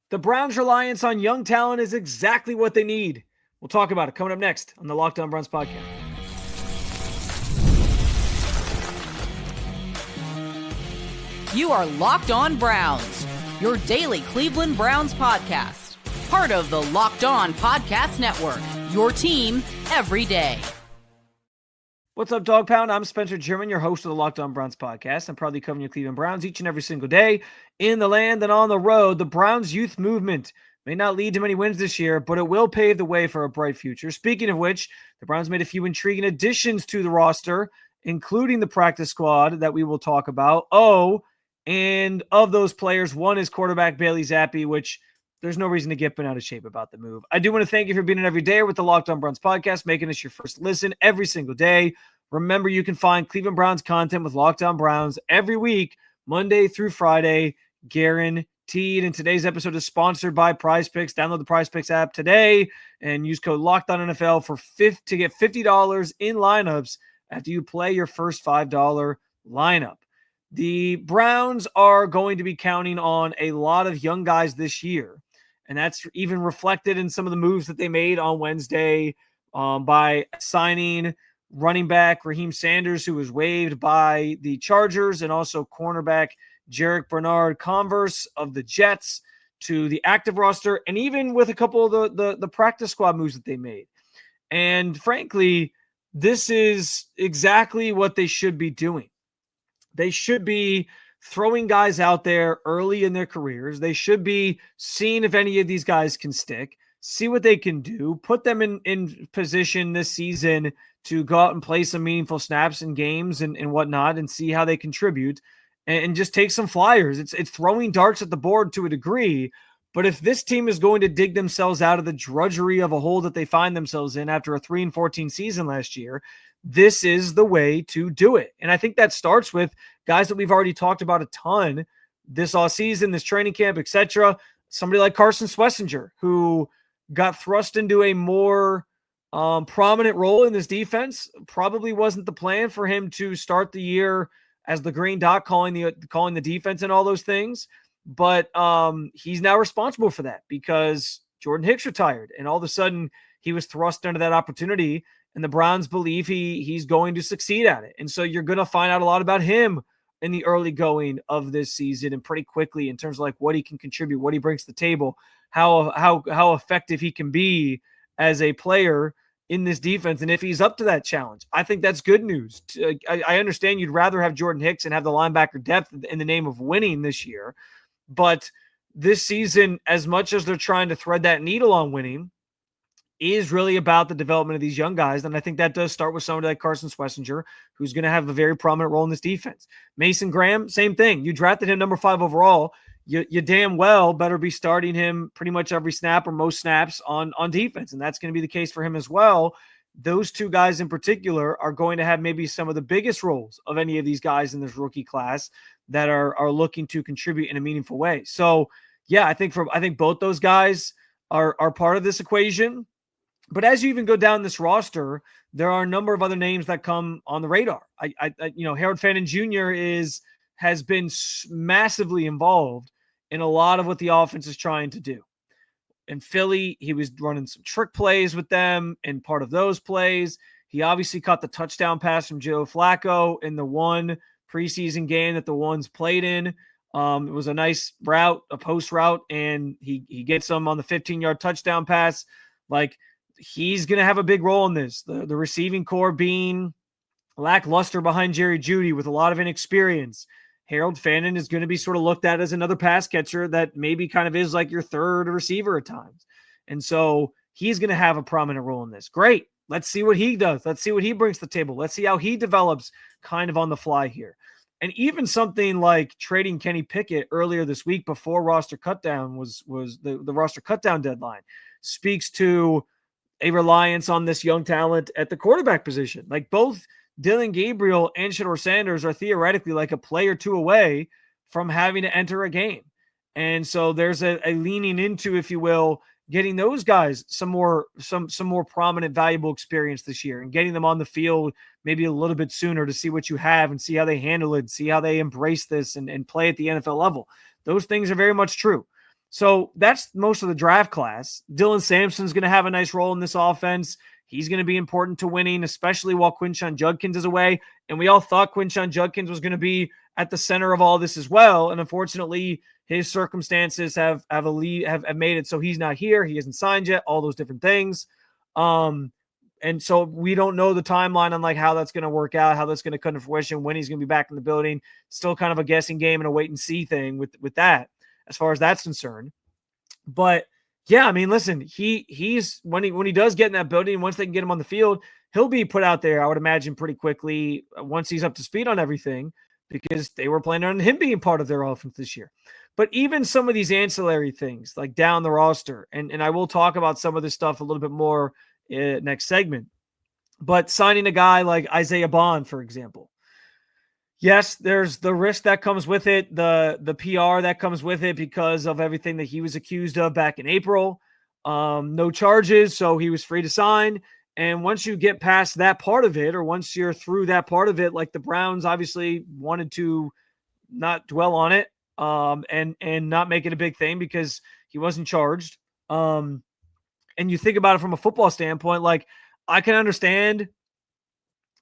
The Browns' reliance on young talent is exactly what they need. We'll talk about it coming up next on the Locked On Browns podcast. You are Locked On Browns, your daily Cleveland Browns podcast. Part of the Locked On Podcast Network, your team every day. What's up, Dog Pound? I'm Spencer German, your host of the Locked On Browns podcast. I'm proudly covering your Cleveland Browns each and every single day in the land and on the road. The Browns youth movement may not lead to many wins this year, but it will pave the way for a bright future. Speaking of which, the Browns made a few intriguing additions to the roster, including the practice squad that we will talk about. And of those players, one is quarterback Bailey Zappe, which there's no reason to get bent out of shape about the move. I do want to thank you for being in every day with the Locked On Browns podcast, making this your first listen every single day. Remember, you can find Cleveland Browns content with Locked On Browns every week, Monday through Friday, guaranteed. And today's episode is sponsored by PrizePicks. Download the PrizePicks app today and use code LOCKEDONNFL to get $50 in lineups after you play your first $5 lineup. The Browns are going to be counting on a lot of young guys this year, and that's even reflected in some of the moves that they made on Wednesday by signing running back Raheim Sanders, who was waived by the Chargers, and also cornerback Jarek Bernard-Converse of the Jets to the active roster, and even with a couple of the practice squad moves that they made. And frankly, this is exactly what they should be doing. They should be throwing guys out there early in their careers. They should be seeing if any of these guys can stick, see what they can do, put them in position this season to go out and play some meaningful snaps and games and whatnot and see how they contribute and just take some flyers. It's throwing darts at the board to a degree. But if this team is going to dig themselves out of the drudgery of a hole that they find themselves in after a 3-14 season last year, this is the way to do it. And I think that starts with guys that we've already talked about a ton this offseason, this training camp, etc. Somebody like Carson Schlesinger, who got thrust into a more prominent role in this defense. Probably wasn't the plan for him to start the year as the green dot calling the defense and all those things. But he's now responsible for that because Jordan Hicks retired, and all of a sudden he was thrust into that opportunity. And the Browns believe he's going to succeed at it. And so you're going to find out a lot about him in the early going of this season and pretty quickly in terms of like what he can contribute, what he brings to the table, how effective he can be as a player in this defense. And if he's up to that challenge, I think that's good news. I understand you'd rather have Jordan Hicks and have the linebacker depth in the name of winning this year. But this season, as much as they're trying to thread that needle on winning, is really about the development of these young guys. And I think that does start with somebody like Carson Schlesinger, who's going to have a very prominent role in this defense. Mason Graham, same thing. You drafted him number 5 overall. You damn well better be starting him pretty much every snap or most snaps on defense. And that's going to be the case for him as well. Those two guys in particular are going to have maybe some of the biggest roles of any of these guys in this rookie class that are looking to contribute in a meaningful way. So yeah, I think both those guys are part of this equation. But as you even go down this roster, there are a number of other names that come on the radar. Harold Fannin Jr. has been massively involved in a lot of what the offense is trying to do. In Philly, he was running some trick plays with them, and part of those plays, he obviously caught the touchdown pass from Joe Flacco in the one preseason game that the ones played in. It was a nice route, a post route, and he gets them on the 15-yard touchdown pass. Like, he's going to have a big role in this. The receiving core being lackluster behind Jerry Jeudy with a lot of inexperience. Harold Fannin is going to be sort of looked at as another pass catcher that maybe kind of is like your third receiver at times. And so he's going to have a prominent role in this. Great. Let's see what he does. Let's see what he brings to the table. Let's see how he develops kind of on the fly here. And even something like trading Kenny Pickett earlier this week before roster cutdown was the roster cutdown deadline speaks to a reliance on this young talent at the quarterback position. Like both Dylan Gabriel and Shedeur Sanders are theoretically like a play or two away from having to enter a game. And so there's a leaning into, if you will, getting those guys some more prominent, valuable experience this year and getting them on the field maybe a little bit sooner to see what you have and see how they handle it, see how they embrace this and play at the NFL level. Those things are very much true. So that's most of the draft class. Dylan Sampson's going to have a nice role in this offense. He's going to be important to winning, especially while Quinshon Judkins is away. And we all thought Quinshon Judkins was going to be at the center of all this as well. And unfortunately, his circumstances have made it so he's not here. He hasn't signed yet, all those different things. And so we don't know the timeline on like how that's going to work out, how that's going to come to fruition, when he's going to be back in the building. Still kind of a guessing game and a wait and see thing with that, as far as that's concerned. But yeah, I mean, listen, he's when he does get in that building, once they can get him on the field, he'll be put out there, I would imagine, pretty quickly once he's up to speed on everything, because they were planning on him being part of their offense this year. But even some of these ancillary things like down the roster, and I will talk about some of this stuff a little bit more next segment, but signing a guy like Isaiah Bond, for example. Yes, there's the risk that comes with it, the PR that comes with it because of everything that he was accused of back in April. No charges, so he was free to sign. And once you get past that part of it, or once you're through that part of it, like the Browns obviously wanted to not dwell on it, and not make it a big thing because he wasn't charged. And you think about it from a football standpoint, like I can understand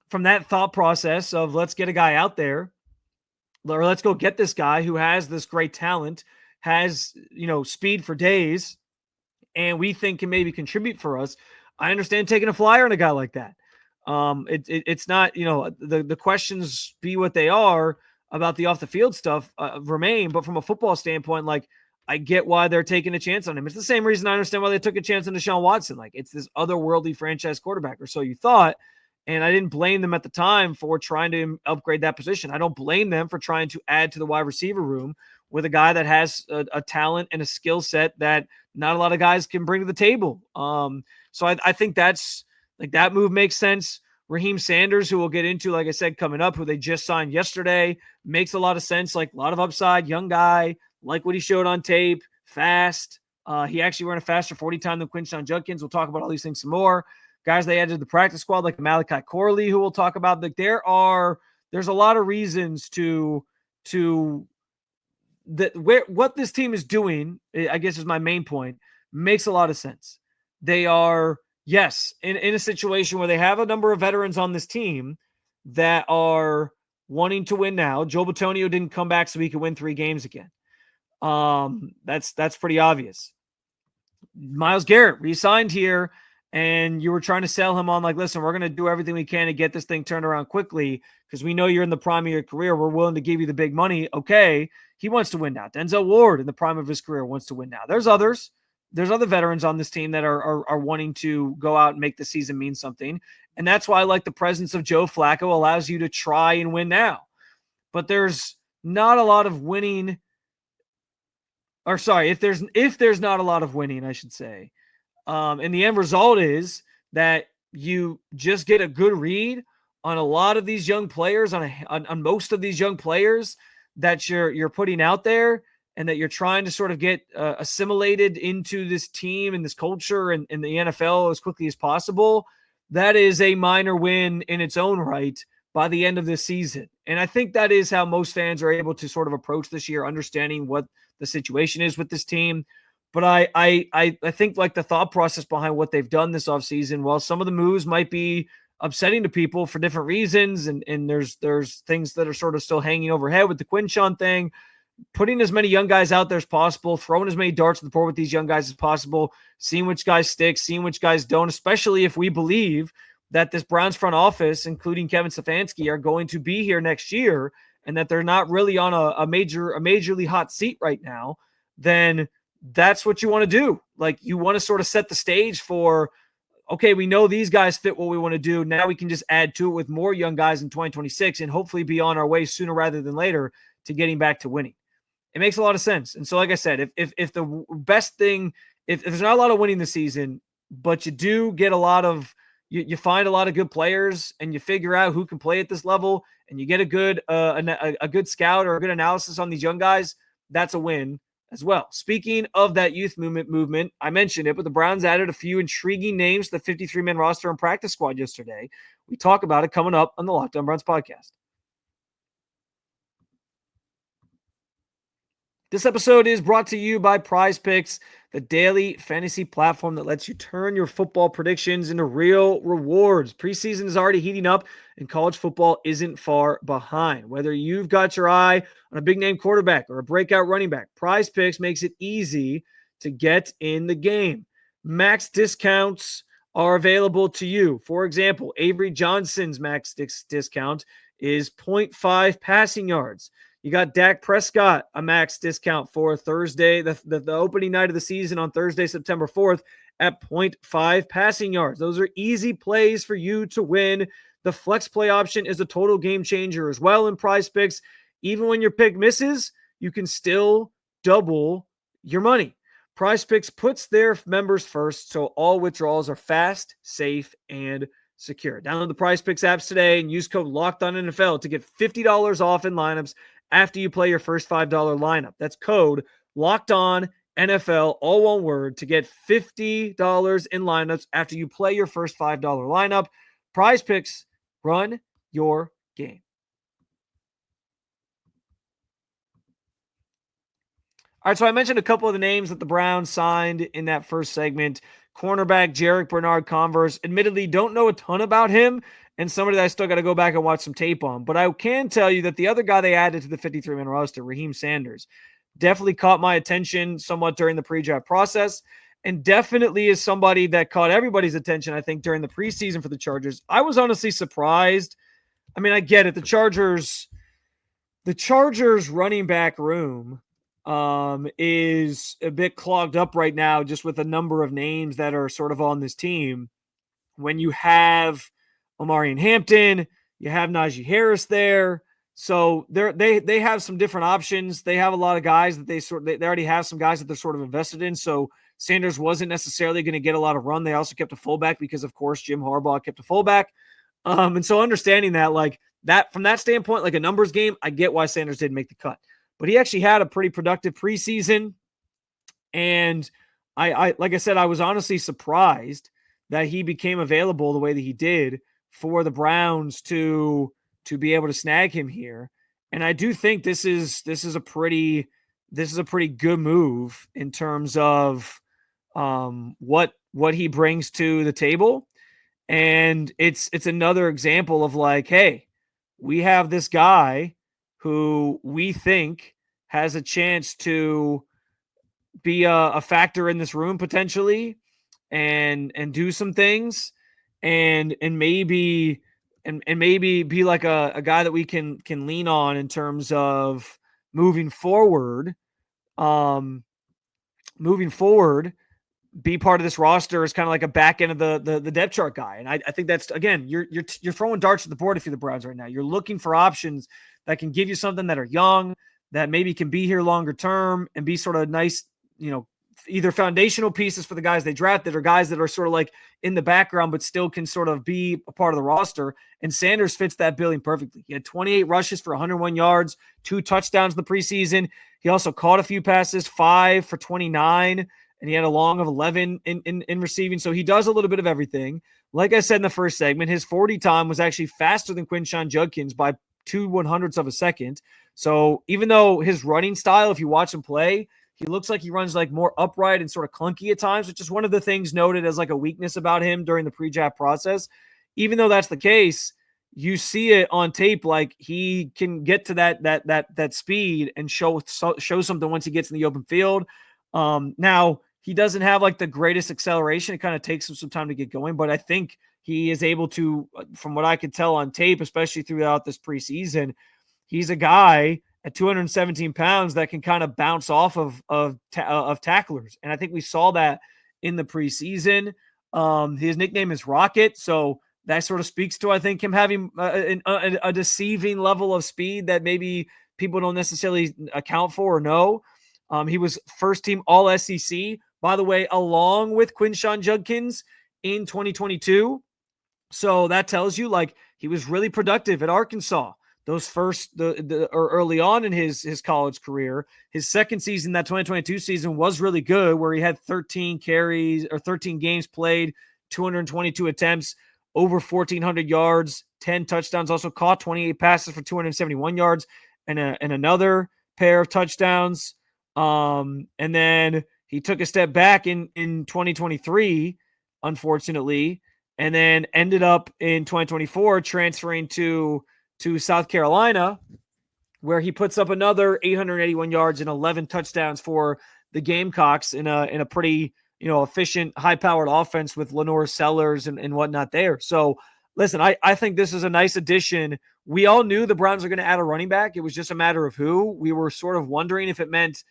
from that thought process of let's get a guy out there, or let's go get this guy who has this great talent, has, speed for days, and we think can maybe contribute for us. I understand taking a flyer on a guy like that. It's not, the questions be what they are about the off the field stuff remain, but from a football standpoint, like I get why they're taking a chance on him. It's the same reason I understand why they took a chance on Deshaun Watson. Like it's this otherworldly franchise quarterback, or so you thought. And I didn't blame them at the time for trying to upgrade that position. I don't blame them for trying to add to the wide receiver room with a guy that has a talent and a skill set that not a lot of guys can bring to the table. So I think that's like that move makes sense. Raheim Sanders, who we'll get into, like I said, coming up, who they just signed yesterday, makes a lot of sense. Like a lot of upside, young guy, like what he showed on tape, fast. He actually ran a faster 40 time than Quinshon Judkins. We'll talk about all these things some more. Guys they added to the practice squad, like Malachi Corley, who we'll talk about. Like there's a lot of reasons what this team is doing, I guess is my main point, makes a lot of sense. They are, yes, in a situation where they have a number of veterans on this team that are wanting to win now. Joe Bitonio didn't come back so he could win 3 games again. That's pretty obvious. Myles Garrett re-signed here, and you were trying to sell him on like, listen, we're going to do everything we can to get this thing turned around quickly because we know you're in the prime of your career. We're willing to give you the big money. Okay, he wants to win now. Denzel Ward, in the prime of his career, wants to win now. There's others. There's other veterans on this team that are wanting to go out and make the season mean something. And that's why, like, the presence of Joe Flacco allows you to try and win now. But there's not a lot of winning. Or sorry, if there's not a lot of winning, I should say. And the end result is that you just get a good read on a lot of these young players, on most of these young players that you're putting out there, and that you're trying to sort of get assimilated into this team and this culture and in the NFL as quickly as possible. That is a minor win in its own right by the end of this season. And I think that is how most fans are able to sort of approach this year, understanding what the situation is with this team. But I think like the thought process behind what they've done this offseason, while some of the moves might be upsetting to people for different reasons, and there's things that are sort of still hanging overhead with the Quinshon thing, putting as many young guys out there as possible, throwing as many darts at the board with these young guys as possible, seeing which guys stick, seeing which guys don't, especially if we believe that this Browns front office, including Kevin Stefanski, are going to be here next year, and that they're not really on a majorly hot seat right now, then that's what you want to do. Like, you want to sort of set the stage for, okay, we know these guys fit what we want to do. Now we can just add to it with more young guys in 2026 and hopefully be on our way sooner rather than later to getting back to winning. It makes a lot of sense. And so, like I said, if the best thing, if there's not a lot of winning this season, but you do get a lot of, you find a lot of good players and you figure out who can play at this level, and you get a good scout or a good analysis on these young guys, that's a win as well. Speaking of that youth movement, I mentioned it, but the Browns added a few intriguing names to the 53-man roster and practice squad yesterday. We talk about it coming up on the Locked On Browns podcast. This episode is brought to you by PrizePicks, the daily fantasy platform that lets you turn your football predictions into real rewards. Preseason is already heating up, and college football isn't far behind. Whether you've got your eye on a big-name quarterback or a breakout running back, PrizePicks makes it easy to get in the game. Max discounts are available to you. For example, Avery Johnson's max discount is 0.5 passing yards. You got Dak Prescott, a max discount for Thursday, the opening night of the season on Thursday, September 4th at 0.5 passing yards. Those are easy plays for you to win. The flex play option is a total game changer as well in PrizePicks. Even when your pick misses, you can still double your money. PrizePicks puts their members first, so all withdrawals are fast, safe, and secure. Download the PrizePicks apps today and use code LOCKEDONNFL to get $50 off in lineups after you play your first $5 lineup. That's code LOCKEDONNFL, all one word, to get $50 in lineups after you play your first $5 lineup. PrizePicks, run your game. All right, so I mentioned a couple of the names that the Browns signed in that first segment. Cornerback Jarek Bernard-Converse. Admittedly, don't know a ton about him, and somebody that I still got to go back and watch some tape on. But I can tell you that the other guy they added to the 53-man roster, Raheim Sanders, definitely caught my attention somewhat during the pre-draft process, and definitely is somebody that caught everybody's attention, I think, during the preseason for the Chargers. I was honestly surprised. I mean, I get it. The Chargers running back room is a bit clogged up right now just with a number of names that are sort of on this team. When you have Omarion Hampton, you have Najee Harris there. So they have some different options. They have a lot of guys that they already have some guys that they're sort of invested in. So Sanders wasn't necessarily going to get a lot of run. They also kept a fullback because, of course, Jim Harbaugh kept a fullback. And so understanding that, like that from that standpoint, like a numbers game, I get why Sanders didn't make the cut. But he actually had a pretty productive preseason. And I like I said, I was honestly surprised that he became available the way that he did for the Browns to be able to snag him here. And I do think this is a pretty good move in terms of what he brings to the table. And it's another example of like, hey, we have this guy who we think has a chance to be a factor in this room potentially and do some things and maybe be like a guy that we can lean on in terms of moving forward, be part of this roster as kind of like a back end of the depth chart guy. And I think that's, again, you're throwing darts at the board if you're the Browns right now. You're looking for options that can give you something that are young, that maybe can be here longer term and be sort of nice, either foundational pieces for the guys they drafted or guys that are sort of like in the background, but still can sort of be a part of the roster. And Sanders fits that billing perfectly. He had 28 rushes for 101 yards, 2 touchdowns in the preseason. He also caught a few passes, 5 for 29, and he had a long of 11 in receiving. So he does a little bit of everything. Like I said in the first segment, his 40 time was actually faster than Quinshon Judkins by 2/100ths of a second. So even though his running style, if you watch him play, he looks like he runs like more upright and sort of clunky at times, which is one of the things noted as like a weakness about him during the pre-draft process. Even though that's the case, you see it on tape, like he can get to that speed and show something once he gets in the open field. Now he doesn't have like the greatest acceleration. It kind of takes him some time to get going, but I think he is able to, from what I could tell on tape, especially throughout this preseason, he's a guy at 217 pounds that can kind of bounce off of tacklers. And I think we saw that in the preseason. His nickname is Rocket. So that sort of speaks to, I think, him having a deceiving level of speed that maybe people don't necessarily account for or know. He was first team all SEC, by the way, along with Quinshon Judkins in 2022. So that tells you like he was really productive at Arkansas. Those first or early on in his college career. His second season, that 2022 season, was really good, where he had 13 carries or 13 games played, 222 attempts, over 1,400 yards, 10 touchdowns. Also caught 28 passes for 271 yards and another pair of touchdowns. And then he took a step back in 2023, unfortunately, and then ended up in 2024 transferring to South Carolina, where he puts up another 881 yards and 11 touchdowns for the Gamecocks in a pretty efficient, high-powered offense with Lenore Sellers and whatnot there. So listen, I think this is a nice addition. We all knew the Browns are going to add a running back. It was just a matter of who. We were sort of wondering if it meant,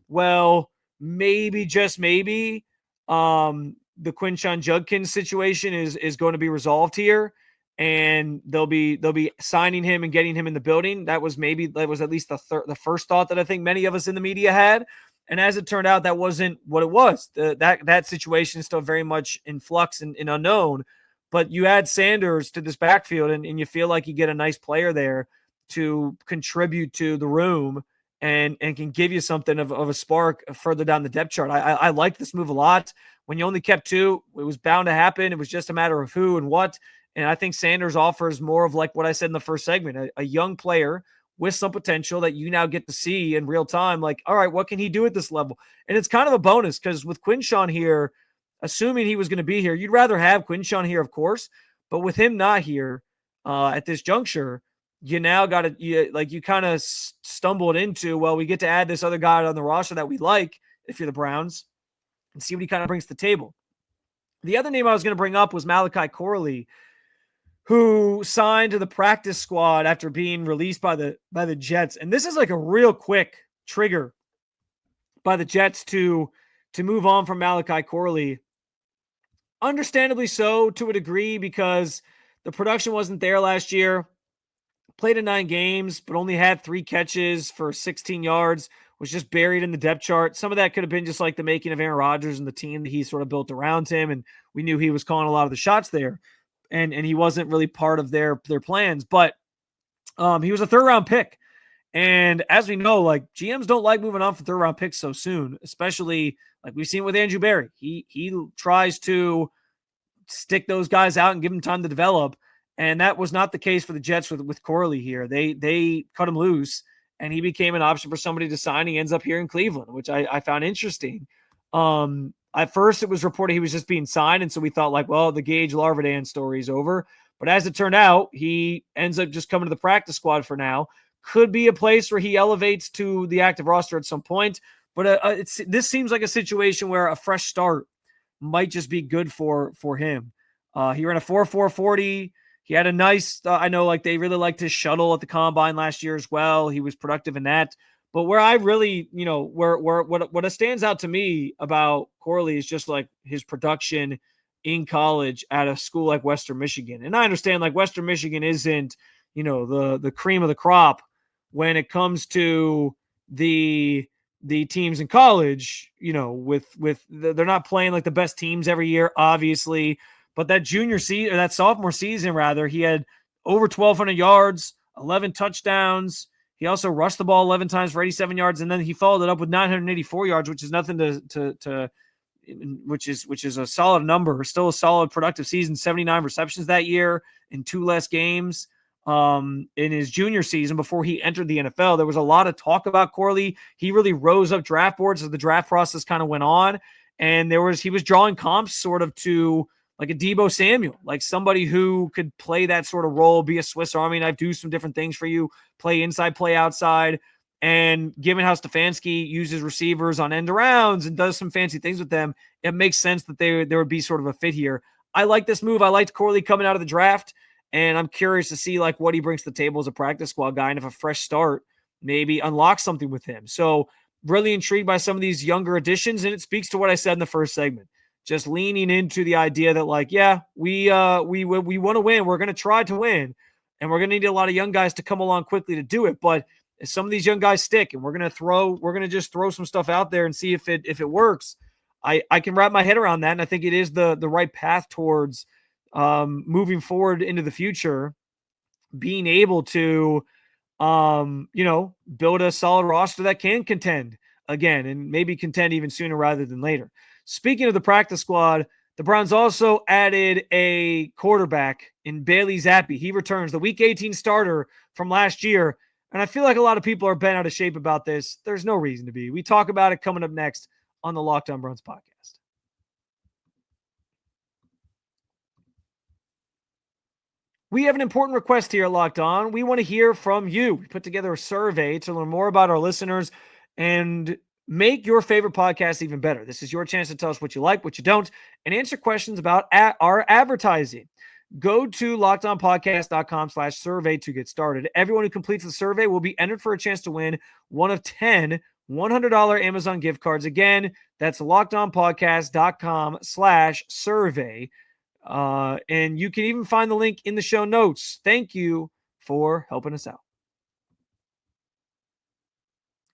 well, maybe, just maybe, the Quinshon Judkins situation is going to be resolved here, and they'll be signing him and getting him in the building. That was at least the first thought that I think many of us in the media had. And as it turned out, that wasn't what it was. That situation is still very much in flux and unknown. But you add Sanders to this backfield, and you feel like you get a nice player there to contribute to the room and can give you something of a spark further down the depth chart. I like this move a lot. When you only kept two, it was bound to happen. It was just a matter of who and what. And I think Sanders offers more of like what I said in the first segment, a young player with some potential that you now get to see in real time. Like, all right, what can he do at this level? And it's kind of a bonus because with Quinshon here, assuming he was going to be here, you'd rather have Quinshon here, of course. But with him not here at this juncture, you now got to, you kind of stumbled into, well, we get to add this other guy on the roster that we like if you're the Browns and see what he kind of brings to the table. The other name I was going to bring up was Malachi Corley, who signed to the practice squad after being released by the Jets. And this is like a real quick trigger by the Jets to move on from Malachi Corley. Understandably so to a degree because the production wasn't there last year. Played in 9 games, but only had 3 catches for 16 yards, was just buried in the depth chart. Some of that could have been just like the making of Aaron Rodgers and the team that he sort of built around him. And we knew he was calling a lot of the shots there. And he wasn't really part of their plans. But he was a 3rd-round pick. And as we know, like GMs don't like moving on for 3rd-round picks so soon, especially like we've seen with Andrew Berry. He tries to stick those guys out and give them time to develop. And that was not the case for the Jets with Corley here. They cut him loose, and he became an option for somebody to sign. He ends up here in Cleveland, which I found interesting. At first, it was reported he was just being signed, and so we thought, like, well, the Gage Larvadan story is over. But as it turned out, he ends up just coming to the practice squad for now. Could be a place where he elevates to the active roster at some point. But this seems like a situation where a fresh start might just be good for him. He ran a 4.4 40. He had a nice, I know like they really liked his shuttle at the combine last year as well. He was productive in that. But where I really, what stands out to me about Corley is just like his production in college at a school like Western Michigan. And I understand like Western Michigan isn't, the cream of the crop when it comes to the teams in college, they're not playing like the best teams every year, obviously. But that sophomore season, rather, he had over 1,200 yards, 11 touchdowns. He also rushed the ball 11 times for 87 yards, and then he followed it up with 984 yards, which is nothing which is a solid number. Still a solid, productive season. 79 receptions that year in 2 less games. In his junior season before he entered the NFL, there was a lot of talk about Corley. He really rose up draft boards as the draft process kind of went on, and he was drawing comps sort of to like a Deebo Samuel, like somebody who could play that sort of role, be a Swiss Army knife, do some different things for you, play inside, play outside. And given how Stefanski uses receivers on end arounds and does some fancy things with them, it makes sense that there would be sort of a fit here. I like this move. I liked Corley coming out of the draft, and I'm curious to see like what he brings to the table as a practice squad guy and if a fresh start maybe unlocks something with him. So really intrigued by some of these younger additions, and it speaks to what I said in the first segment. Just leaning into the idea that like, yeah, we want to win. We're going to try to win, and we're going to need a lot of young guys to come along quickly to do it. But if some of these young guys stick, and we're going to just throw some stuff out there and see if it works. I can wrap my head around that, and I think it is the right path towards moving forward into the future, being able to build a solid roster that can contend again, and maybe contend even sooner rather than later. Speaking of the practice squad, the Browns also added a quarterback in Bailey Zappe. He returns, the Week 18 starter from last year. And I feel like a lot of people are bent out of shape about this. There's no reason to be. We talk about it coming up next on the Locked On Browns podcast. We have an important request here, Locked On. We want to hear from you. We put together a survey to learn more about our listeners and make your favorite podcast even better. This is your chance to tell us what you like, what you don't, and answer questions about our advertising. Go to lockedonpodcast.com/survey to get started. Everyone who completes the survey will be entered for a chance to win one of 10 $100 Amazon gift cards. Again, that's lockedonpodcast.com/survey. And you can even find the link in the show notes. Thank you for helping us out.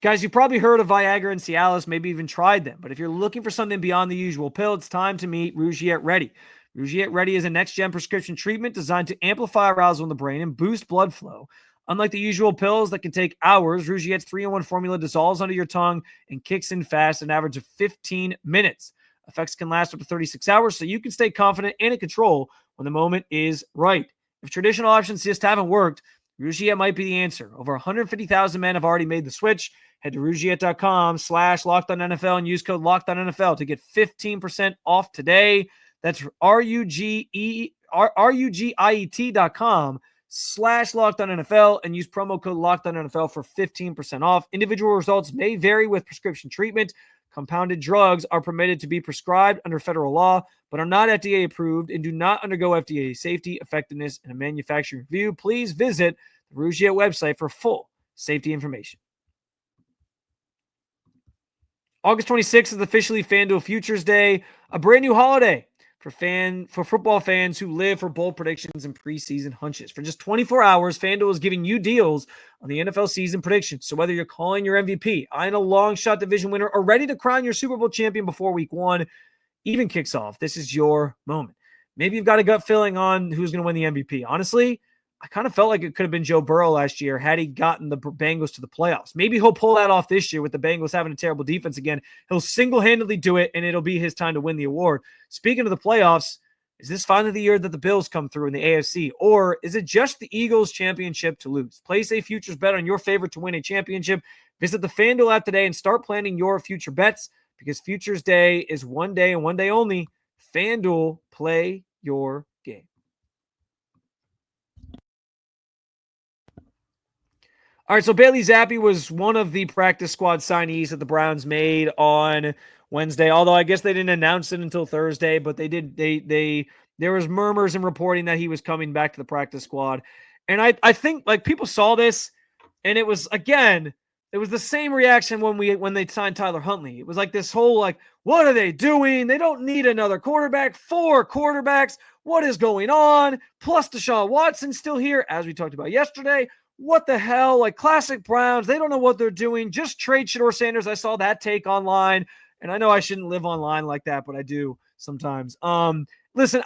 Guys, you've probably heard of Viagra and Cialis, maybe even tried them. But if you're looking for something beyond the usual pill, it's time to meet Rugiet Ready. Rugiet Ready is a next-gen prescription treatment designed to amplify arousal in the brain and boost blood flow. Unlike the usual pills that can take hours, Rugiet's 3-in-1 formula dissolves under your tongue and kicks in fast, an average of 15 minutes. Effects can last up to 36 hours, so you can stay confident and in control when the moment is right. If traditional options just haven't worked, Rugiet might be the answer. Over 150,000 men have already made the switch. Head to Rugiet.com/LockedOnNFL and use code LockedOnNFL to get 15% off today. That's RUGIET.com/LockedOnNFL and use promo code LockedOnNFL for 15% off. Individual results may vary with prescription treatment. Compounded drugs are permitted to be prescribed under federal law, but are not FDA approved and do not undergo FDA safety, effectiveness, and a manufacturing review. Please visit the Rugiet website for full safety information. August 26th is officially FanDuel Futures Day, a brand new holiday for football fans who live for bold predictions and preseason hunches. For just 24 hours, FanDuel is giving you deals on the NFL season predictions. So whether you're calling your MVP, eyeing a long shot division winner, or ready to crown your Super Bowl champion before week 1 even kicks off, this is your moment. Maybe you've got a gut feeling on who's going to win the MVP. Honestly, I kind of felt like it could have been Joe Burrow last year had he gotten the Bengals to the playoffs. Maybe he'll pull that off this year with the Bengals having a terrible defense again. He'll single-handedly do it, and it'll be his time to win the award. Speaking of the playoffs, is this finally the year that the Bills come through in the AFC, or is it just the Eagles' championship to lose? Place a futures bet on your favorite to win a championship. Visit the FanDuel app today and start planning your future bets, because Futures Day is one day and one day only. FanDuel, play your game. All right, so Bailey Zappe was one of the practice squad signees that the Browns made on Wednesday, although I guess they didn't announce it until Thursday, but they did. There was murmurs and reporting that he was coming back to the practice squad. And I think like people saw this, and it was, again, it was the same reaction when they signed Tyler Huntley. It was like this whole like, what are they doing? They don't need another quarterback. 4 quarterbacks. What is going on? Plus Deshaun Watson still here, as we talked about yesterday. What the hell? Like, classic Browns. They don't know what they're doing. Just trade Shedeur Sanders. I saw that take online, and I know I shouldn't live online like that, but I do sometimes. Listen,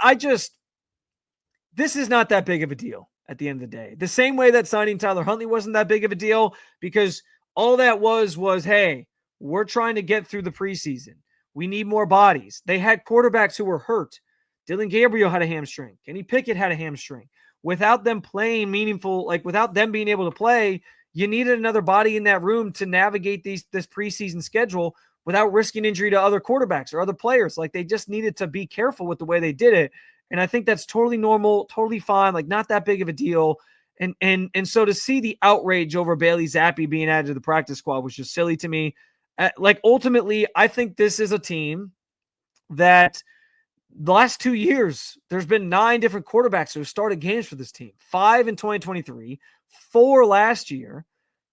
this is not that big of a deal at the end of the day. The same way that signing Tyler Huntley wasn't that big of a deal, because all that was, hey, we're trying to get through the preseason. We need more bodies. They had quarterbacks who were hurt. Dylan Gabriel had a hamstring. Kenny Pickett had a hamstring. Without them playing meaningful, like without them being able to play, you needed another body in that room to navigate this preseason schedule without risking injury to other quarterbacks or other players. Like, they just needed to be careful with the way they did it. And I think that's totally normal, totally fine, like not that big of a deal. And so to see the outrage over Bailey Zappe being added to the practice squad was just silly to me. Like, ultimately, I think this is a team that the last 2 years, there's been 9 different quarterbacks who have started games for this team. 5 in 2023, 4 last year.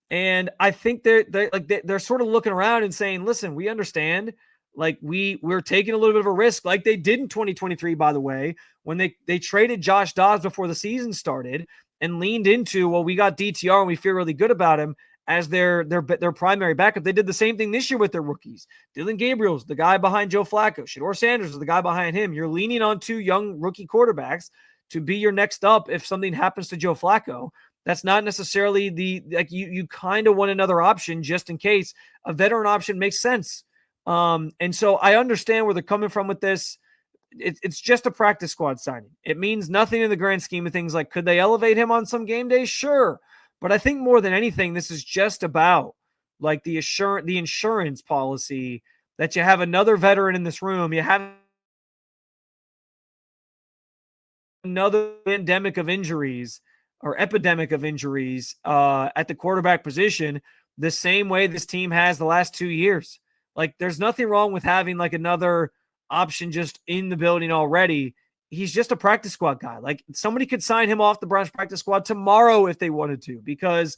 And I think they're sort of looking around and saying, listen, we understand. Like, we're taking a little bit of a risk, like they did in 2023, by the way, when they traded Josh Dobbs before the season started and leaned into, well, we got DTR and we feel really good about him as their primary backup. They did the same thing this year with their rookies. Dylan Gabriel's the guy behind Joe Flacco. Shedeur Sanders is the guy behind him. You're leaning on 2 young rookie quarterbacks to be your next up if something happens to Joe Flacco. That's not necessarily you kind of want another option just in case. A veteran option makes sense. And so I understand where they're coming from with this. It's just a practice squad signing. It means nothing in the grand scheme of things. Like, could they elevate him on some game days? Sure. But I think more than anything, this is just about like the insurance policy that you have another veteran in this room. You have another pandemic of injuries or epidemic of injuries at the quarterback position, the same way this team has the last 2 years. Like, there's nothing wrong with having like another option just in the building already. He's just a practice squad guy. Like, somebody could sign him off the Browns practice squad tomorrow if they wanted to, because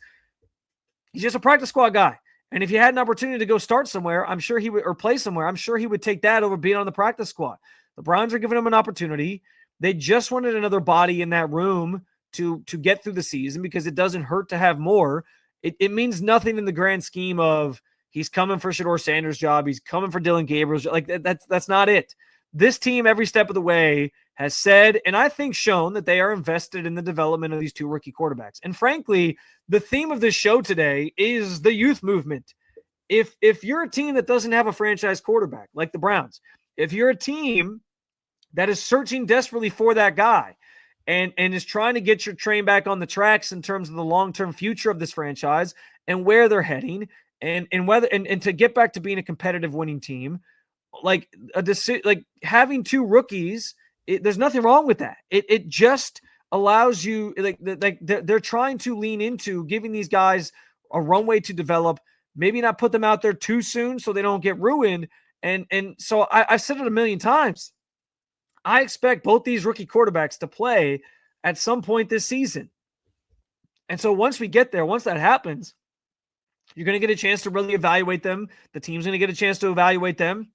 he's just a practice squad guy. And if he had an opportunity to go start somewhere, I'm sure he would, or play somewhere, I'm sure he would take that over being on the practice squad. The Browns are giving him an opportunity. They just wanted another body in that room to get through the season, because it doesn't hurt to have more. It means nothing in the grand scheme of he's coming for Shedeur Sanders' job, he's coming for Dylan Gabriel's job. Like, that's not it. This team, every step of the way, has said, and I think shown, that they are invested in the development of these two rookie quarterbacks. And frankly, the theme of this show today is the youth movement. If you're a team that doesn't have a franchise quarterback like the Browns, if you're a team that is searching desperately for that guy and is trying to get your train back on the tracks in terms of the long-term future of this franchise and where they're heading, and whether and to get back to being a competitive winning team, like having two rookies, there's nothing wrong with that. It just allows you, like they're trying to lean into giving these guys a runway to develop, maybe not put them out there too soon so they don't get ruined. And so I've said it a million times. I expect both these rookie quarterbacks to play at some point this season. And so once we get there, once that happens, you're going to get a chance to really evaluate them. The team's going to get a chance to evaluate them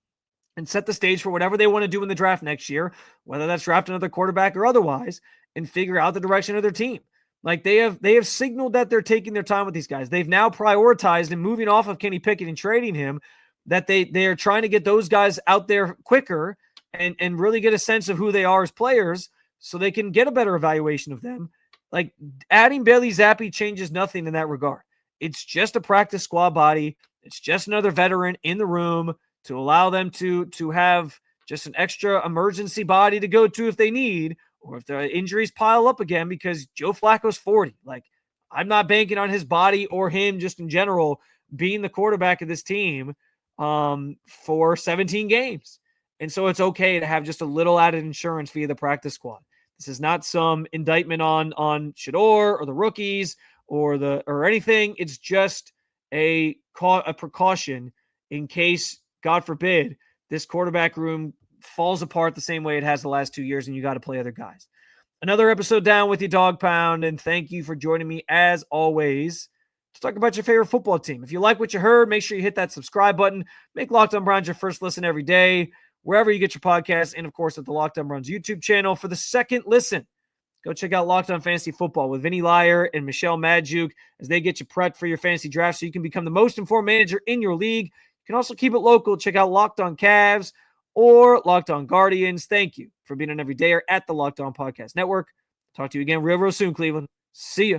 and set the stage for whatever they want to do in the draft next year, whether that's draft another quarterback or otherwise, and figure out the direction of their team. Like, they have signaled that they're taking their time with these guys. They've now prioritized and moving off of Kenny Pickett and trading him, that they are trying to get those guys out there quicker and really get a sense of who they are as players so they can get a better evaluation of them. Like, adding Bailey Zappe changes nothing in that regard. It's just a practice squad body. It's just another veteran in the room to allow them to have just an extra emergency body to go to if they need, or if the injuries pile up again, because Joe Flacco's 40. Like, I'm not banking on his body or him just in general being the quarterback of this team for 17 games. And so it's okay to have just a little added insurance via the practice squad. This is not some indictment on Shedeur or the rookies or anything. It's just a precaution in case, God forbid, this quarterback room falls apart the same way it has the last 2 years and you got to play other guys. Another episode down with you, Dog Pound, and thank you for joining me as always to talk about your favorite football team. If you like what you heard, make sure you hit that subscribe button. Make Locked On Browns your first listen every day, wherever you get your podcasts, and of course at the Locked On Browns YouTube channel for the second listen. Go check out Locked On Fantasy Football with Vinny Lyer and Michelle Madjuk as they get you prepped for your fantasy draft so you can become the most informed manager in your league. You can also keep it local. Check out Locked On Cavs or Locked On Guardians. Thank you for being an everydayer at the Locked On Podcast Network. Talk to you again real soon, Cleveland. See ya.